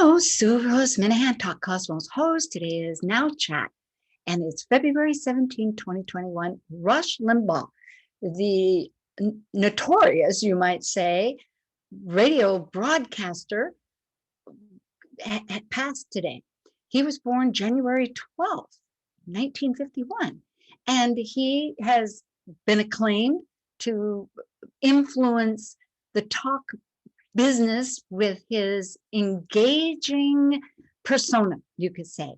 Hello, Sue Rose Minahan, Talk Cosmos host. Today is NOWCHAT, and it's February 17, 2021. Rush Limbaugh, the notorious, you might say, radio broadcaster, had passed today. He was born January 12th, 1951, and he has been acclaimed to influence the talk business with his engaging persona, you could say.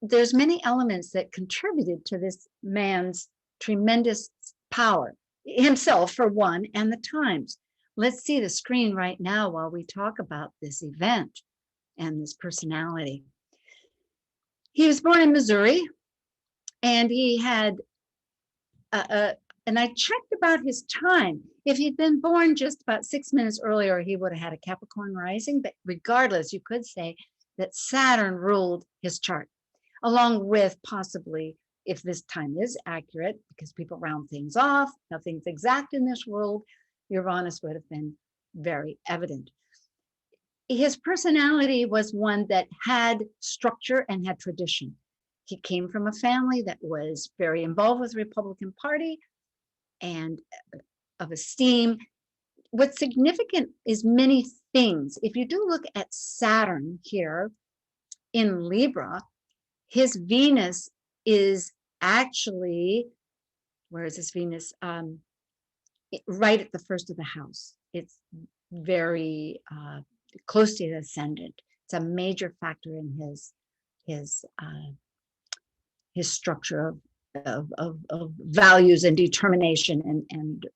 There's many elements that contributed to this man's tremendous power, himself for one, and the times. Let's see the screen right now while we talk about this event and this personality. He was born in Missouri, and he had and I checked about his time. If he'd been born just about 6 minutes earlier, he would have had a Capricorn rising. But regardless, you could say that Saturn ruled his chart, along with possibly, if this time is accurate, because people round things off, nothing's exact in this world, Uranus would have been very evident. His personality was one that had structure and had tradition. He came from a family that was very involved with the Republican Party and of esteem. What's significant is many things. If you do look at Saturn here in Libra, his Venus is actually, where is his Venus? Right at the first of the house. It's very close to the ascendant. It's a major factor in his structure of values and determination and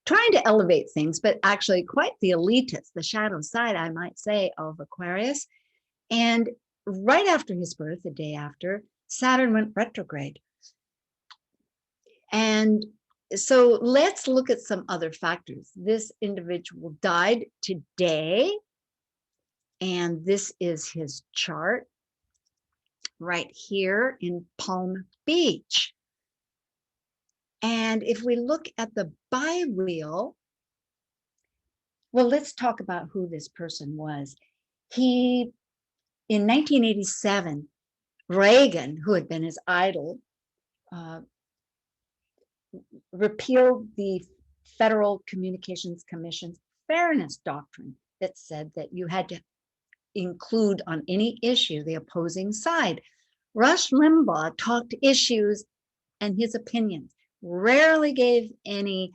trying to elevate things, but actually quite the elitist, the shadow side, I might say, of Aquarius. And right after his birth, the day after, Saturn went retrograde. And so let's look at some other factors. This individual died today, and this is his chart right here in Palm Beach. And if we look at the bi-wheel, well, let's talk about who this person was. In 1987, Reagan, who had been his idol, repealed the Federal Communications Commission's fairness doctrine that said that you had to include on any issue the opposing side. Rush Limbaugh talked issues and his opinions, rarely gave any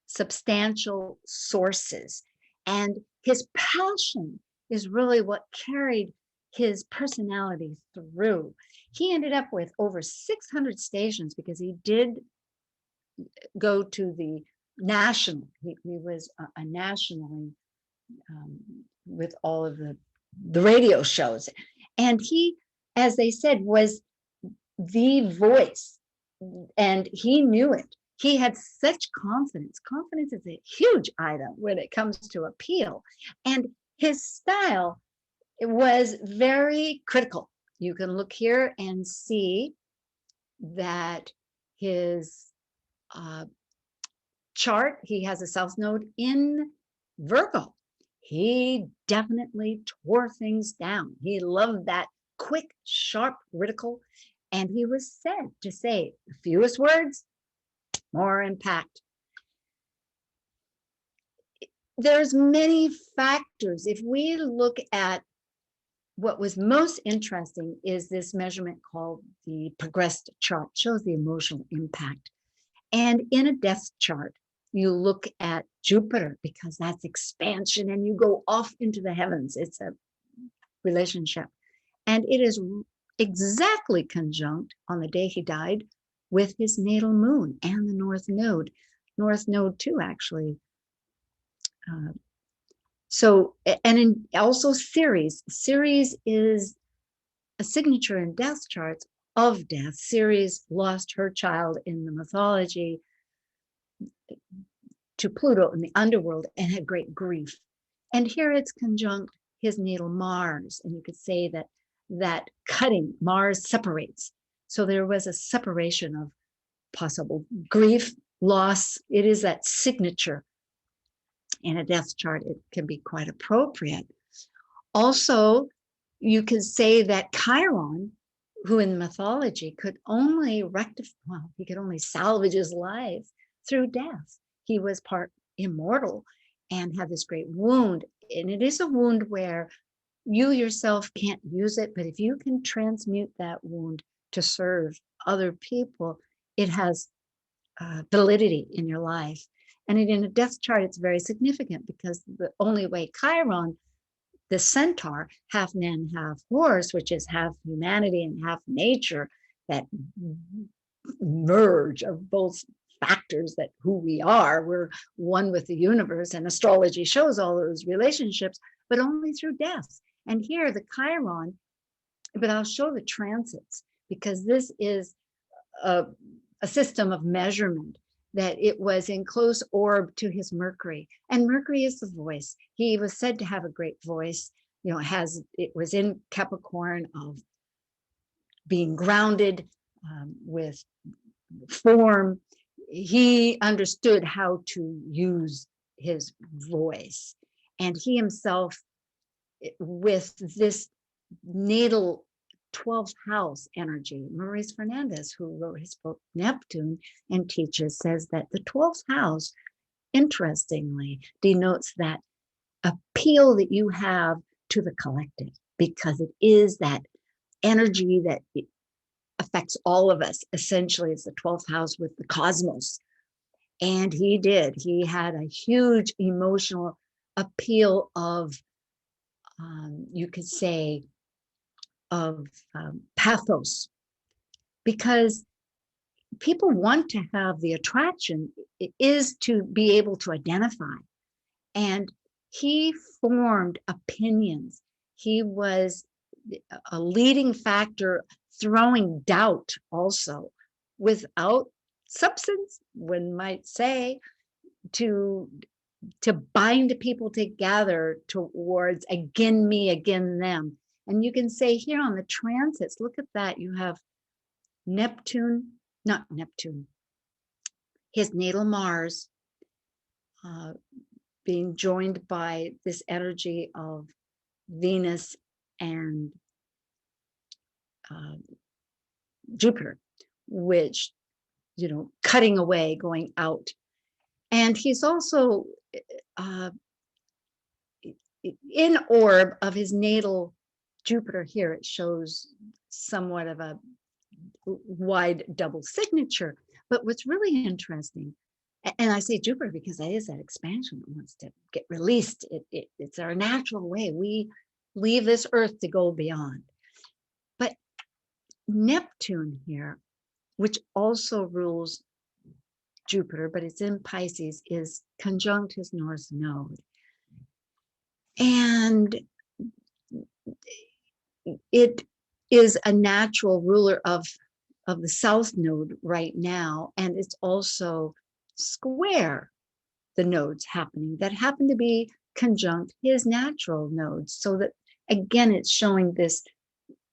substantial sources. And his passion is really what carried his personality through. He ended up with over 600 stations because he did go to the national. He was a nationally with all of the radio shows. And he, as they said, was the voice, and he knew it. He had such confidence. Confidence is a huge item when it comes to appeal. And his style was very critical. You can look here and see that his chart, he has a South Node in Virgo. He definitely tore things down. He loved that quick, sharp, critical, and he was said to say the fewest words, more impact. There's many factors. If we look at what was most interesting is this measurement called the progressed chart, shows the emotional impact. And in a death chart, you look at Jupiter because that's expansion and you go off into the heavens. It's a relationship. And it is exactly conjunct on the day he died with his natal moon and the North Node. North Node too, actually. Also Ceres. Ceres is a signature in death charts of death. Ceres lost her child in the mythology to Pluto in the underworld and had great grief. And here it's conjunct his natal Mars. And you could say that cutting, Mars separates. So there was a separation of possible grief, loss. It is that signature in a death chart. It can be quite appropriate. Also, you could say that Chiron, who in mythology could only rectify, well, he could only salvage his life through death. He was part immortal and had this great wound. And it is a wound where you yourself can't use it, but if you can transmute that wound to serve other people, it has validity in your life. And in a death chart, it's very significant because the only way Chiron, the centaur, half man, half horse, which is half humanity and half nature, that merge of both factors that who we are, we're one with the universe, and astrology shows all those relationships, but only through death. And here the Chiron, but I'll show the transits because this is a system of measurement, that it was in close orb to his Mercury. And Mercury is the voice. He was said to have a great voice, it was in Capricorn of being grounded with form. He understood how to use his voice. And he himself, with this natal 12th house energy, Maurice Fernandez, who wrote his book Neptune and teaches, says that the 12th house, interestingly, denotes that appeal that you have to the collective, because it is that energy that affects all of us. Essentially, it's the 12th house with the cosmos. And he had a huge emotional appeal of, you could say, of pathos, because people want to have the attraction, it is to be able to identify. And he formed opinions. He was a leading factor, throwing doubt also without substance, one might say, to bind people together towards again me, again them. And you can say here on the transits, look at that, you have Neptune, not Neptune, his natal Mars being joined by this energy of Venus and Jupiter, which, cutting away, going out. And he's also in orb of his natal Jupiter. Here it shows somewhat of a wide double signature. But what's really interesting, and I say Jupiter because that is that expansion that wants to get released. It's our natural way. We leave this earth to go beyond. But Neptune here, which also rules Jupiter, but it's in Pisces, is conjunct his North Node. And it is a natural ruler of the South Node right now. And it's also square the nodes happening that happen to be conjunct his natural nodes. So that, again, it's showing this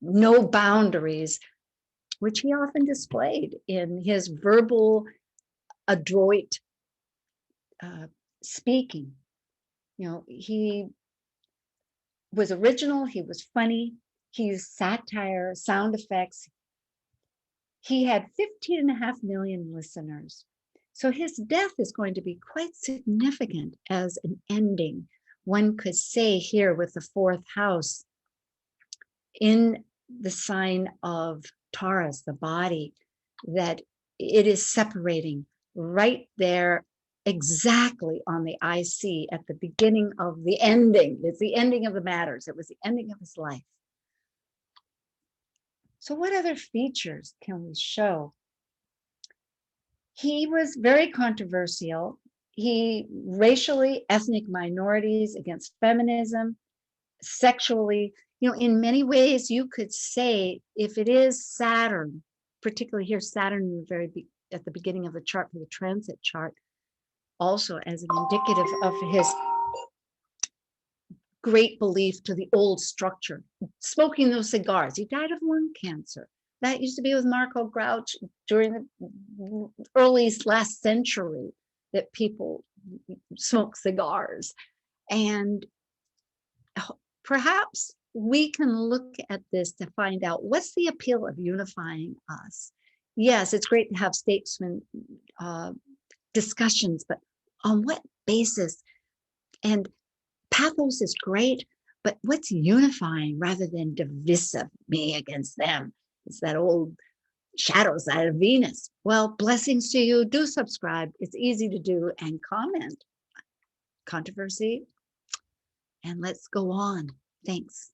no boundaries, which he often displayed in his verbal, adroit speaking. He was original, he was funny, he used satire, sound effects. He had 15.5 million listeners. So his death is going to be quite significant as an ending. One could say here with the 4th house in the sign of Taurus, the body, that it is separating right there exactly on the IC at the beginning of the ending. It's the ending of the matters. It was the ending of his life. So what other features can we show? He was very controversial. He racially, ethnic minorities, against feminism, sexually, in many ways you could say, if it is Saturn, particularly here, Saturn at the beginning of the chart for the transit chart, also as an indicative of his great belief to the old structure, smoking those cigars. He died of lung cancer. That used to be with Marco Grouch during the early last century, that people smoke cigars. And perhaps we can look at this to find out what's the appeal of unifying us. Yes, it's great to have statesmen uh, discussions, but on what basis? And pathos is great, but what's unifying rather than divisive, me against them? It's that old shadow side of Venus. Well, blessings to you. Do subscribe. It's easy to do, and comment. Controversy. And let's go on. Thanks.